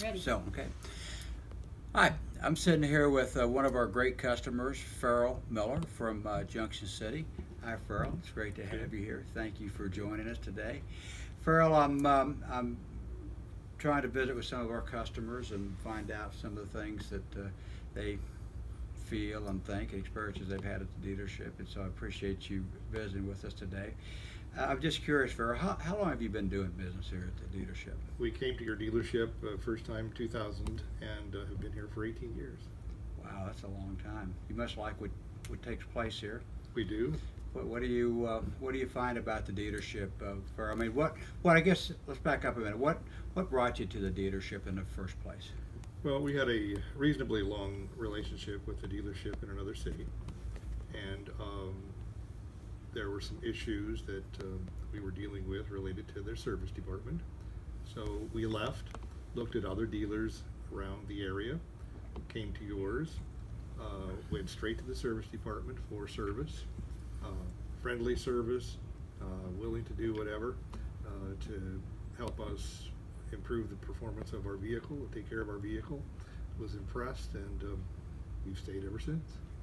Ready. So, okay. Hi, I'm sitting here with one of our great customers, Ferrell Miller from Junction City. Hi, Ferrell. It's great to have you here. Thank you for joining us today. Ferrell, I'm trying to visit with some of our customers and find out some of the things that they feel and think and experiences they've had at the dealership. And so I appreciate you visiting with us today. I'm just curious, Ferrell, how long have you been doing business here at the dealership? We came to your dealership first time 2000 and have been here for 18 years. Wow, that's a long time. You must like what takes place here. We do. What do you find about the dealership? I mean, what I guess let's back up a minute. What brought you to the dealership in the first place? Well, we had a reasonably long relationship with the dealership in another city, and there were some issues that we were dealing with related to their service department. So we left, looked at other dealers around the area, came to yours, went straight to the service department for service, friendly service, willing to do whatever to help us improve the performance of our vehicle, take care of our vehicle. Was impressed, and we've stayed ever since.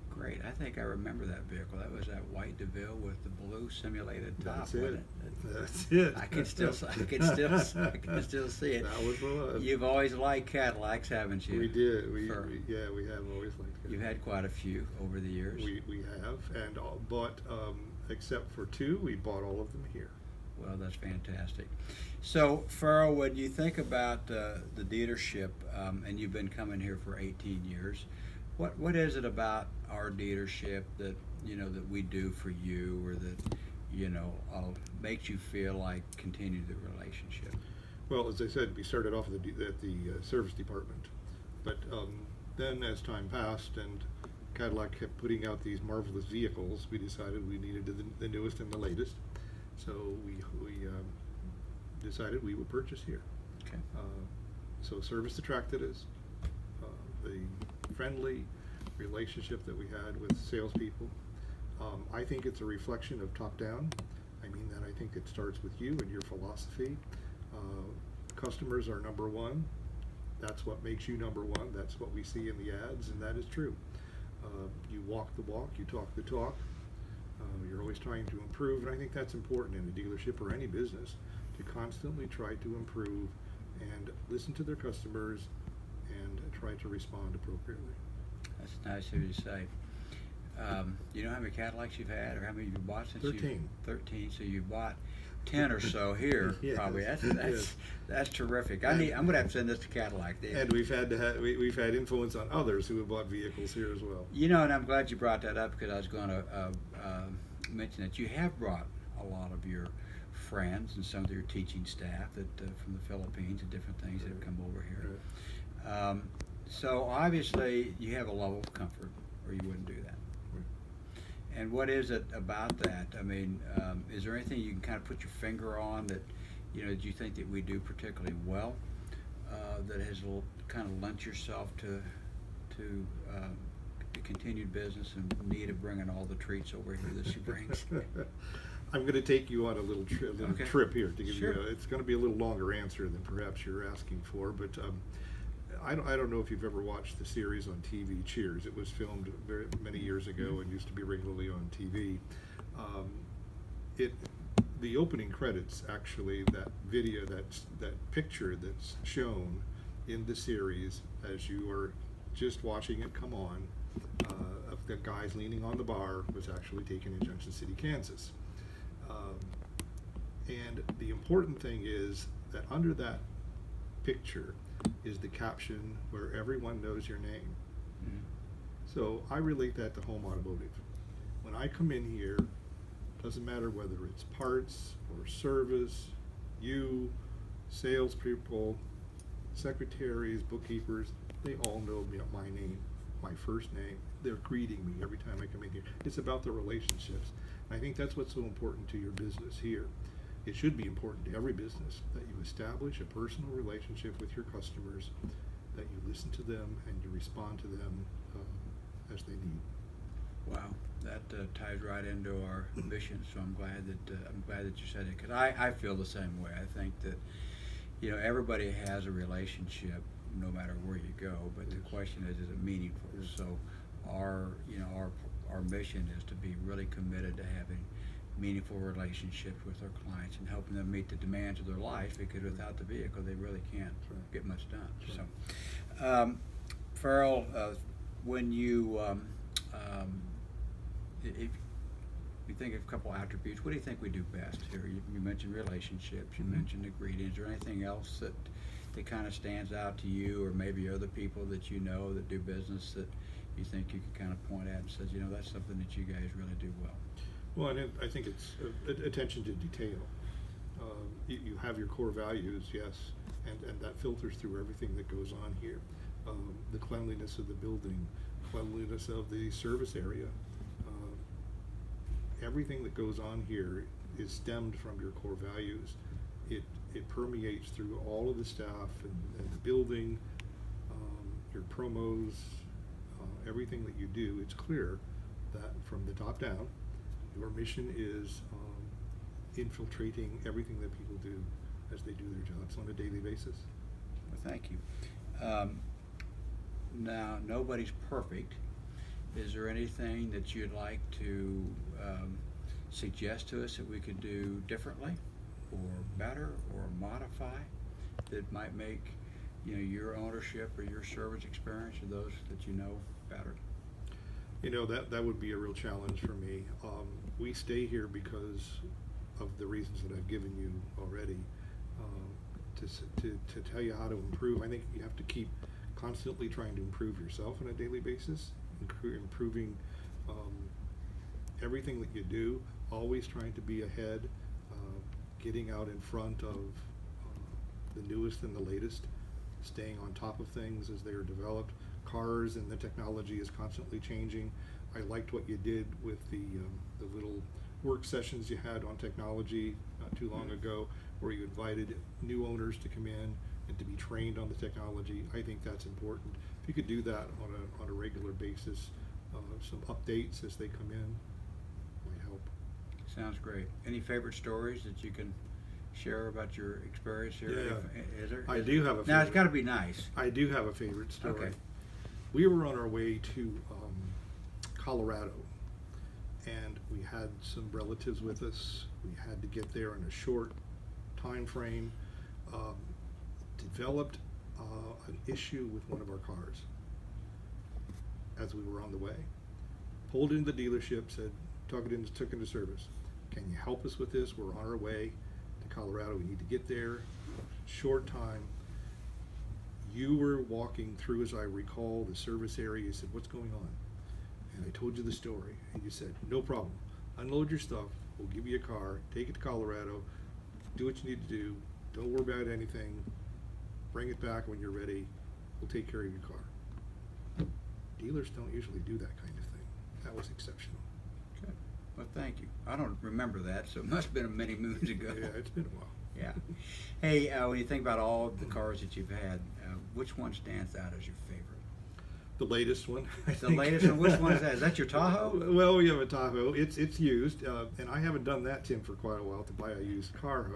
Great. I think I remember that vehicle. That was that white DeVille with the blue simulated top. That's it. Wasn't it? That's it. I can still see it. That was the one. You've always liked Cadillacs, haven't you? We did. We have always liked it. You've had quite a few over the years. We have, and but except for two, we bought all of them here. Well, that's fantastic. So, Ferrell, when you think about the dealership, and you've been coming here for 18 years, what is it about our dealership that that we do for you, or that makes you feel like continue the relationship? Well, as I said, we started off at the service department, but then as time passed and Cadillac kept putting out these marvelous vehicles, we decided we needed the newest and the latest. So we decided we would purchase here. Okay. So service attracted us. The friendly relationship that we had with salespeople. I think it's a reflection of top down. I mean that I think it starts with you and your philosophy. Customers are number one. That's what makes you number one. That's what we see in the ads, and that is true. You walk the walk, you talk the talk. You're always trying to improve, and I think that's important in a dealership or any business, to constantly try to improve and listen to their customers and try to respond appropriately. That's nice of you to say. You know how many Cadillacs you've had, or how many you've bought since 13. 13. So you bought 10 or so here. Yes, probably. yes. That's terrific. I'm gonna have to send this to Cadillac. And we've had influence on others who have bought vehicles here as well. And I'm glad you brought that up, because I was going to mention that you have brought a lot of your friends and some of your teaching staff that from the Philippines and different things that have come over here. Right. So obviously you have a level of comfort, or you wouldn't do that. And what is it about that? I mean, is there anything you can kind of put your finger on that, that you think that we do particularly well, that has kind of lent yourself to the continued business and need of bringing all the treats over here that she brings? I'm going to take you on a little trip here to give Sure. you. It's going to be a little longer answer than perhaps you're asking for, but I don't know if you've ever watched the series on TV, Cheers. It was filmed very many years ago and used to be regularly on TV. The opening credits, actually, that video, that picture that's shown in the series as you are just watching it come on, of the guys leaning on the bar, was actually taken in Junction City, Kansas. And the important thing is that under that picture is the caption where everyone knows your name. Mm-hmm. So I relate that to Holm Automotive. When I come in here, doesn't matter whether it's parts or service, you, salespeople, secretaries, bookkeepers, they all know my name, my first name. They're greeting me every time I come in here. It's about the relationships. And I think that's what's so important to your business here. It should be important to every business that you establish a personal relationship with your customers, that you listen to them and you respond to them as they need. Wow, that ties right into our mission. So I'm glad that you said it, because I feel the same way. I think that everybody has a relationship no matter where you go. But the Yes. question is it meaningful? Yes. So our mission is to be really committed to having meaningful relationships with our clients and helping them meet the demands of their life, because without the vehicle they really can't right. get much done. That's So, Ferrell, when you if you think of a couple attributes, what do you think we do best here? You mentioned relationships, you Mhm. mentioned the greetings, or anything else that kind of stands out to you, or maybe other people that you know that do business that you think you can kind of point at and says, that's something that you guys really do well? Well, and I think it's attention to detail. You have your core values, yes, and that filters through everything that goes on here. The cleanliness of the building, cleanliness of the service area, everything that goes on here is stemmed from your core values. It permeates through all of the staff and the building, your promos, everything that you do. It's clear that from the top down, your mission is infiltrating everything that people do as they do their jobs on a daily basis. Well, thank you. Now, nobody's perfect. Is there anything that you'd like to suggest to us that we could do differently or better or modify that might make your ownership or your service experience or those that better? That would be a real challenge for me. We stay here because of the reasons that I've given you already. To tell you how to improve, I think you have to keep constantly trying to improve yourself on a daily basis, improving everything that you do, always trying to be ahead, getting out in front of the newest and the latest, staying on top of things as they are developed. Cars and the technology is constantly changing. I liked what you did with the little work sessions you had on technology not too long ago, where you invited new owners to come in and to be trained on the technology. I think that's important. If you could do that on a regular basis, some updates as they come in might help. Sounds great. Any favorite stories that you can share about your experience here? Yeah. Is there? I do have a Now, it's favorite. got to be nice. I do have a favorite story. Okay. We were on our way to Colorado, and we had some relatives with us. We had to get there in a short time frame. Developed an issue with one of our cars as we were on the way. Pulled into the dealership, said, took it into service. Can you help us with this? We're on our way to Colorado. We need to get there. Short time. You were walking through, as I recall, the service area. You said, what's going on? And I told you the story. And you said, no problem. Unload your stuff. We'll give you a car. Take it to Colorado. Do what you need to do. Don't worry about anything. Bring it back when you're ready. We'll take care of your car. Dealers don't usually do that kind of thing. That was exceptional. Good. Well, thank you. I don't remember that, so it must have been many moons ago. Yeah, it's been a while. Yeah. Hey, when you think about all of the cars that you've had, which one stands out as your favorite? The latest one. I The think. latest one? Which one is that? Is that your Tahoe? Well, we have a Tahoe. It's used, and I haven't done that, Tim, for quite a while to buy a used car.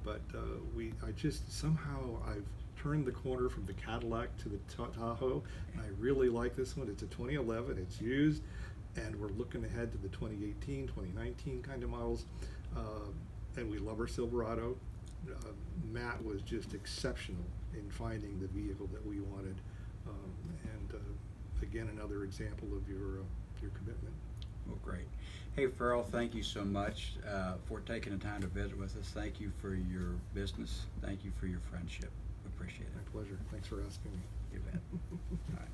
But I just somehow I've turned the corner from the Cadillac to the Tahoe, and I really like this one. It's a 2011. It's used, and we're looking ahead to the 2018, 2019 kind of models. And we love our Silverado. Matt was just exceptional in finding the vehicle that we wanted. Again, another example of your commitment. Well, great. Hey, Ferrell, thank you so much for taking the time to visit with us. Thank you for your business. Thank you for your friendship. We appreciate it. My pleasure. Thanks for asking me. You bet. All right.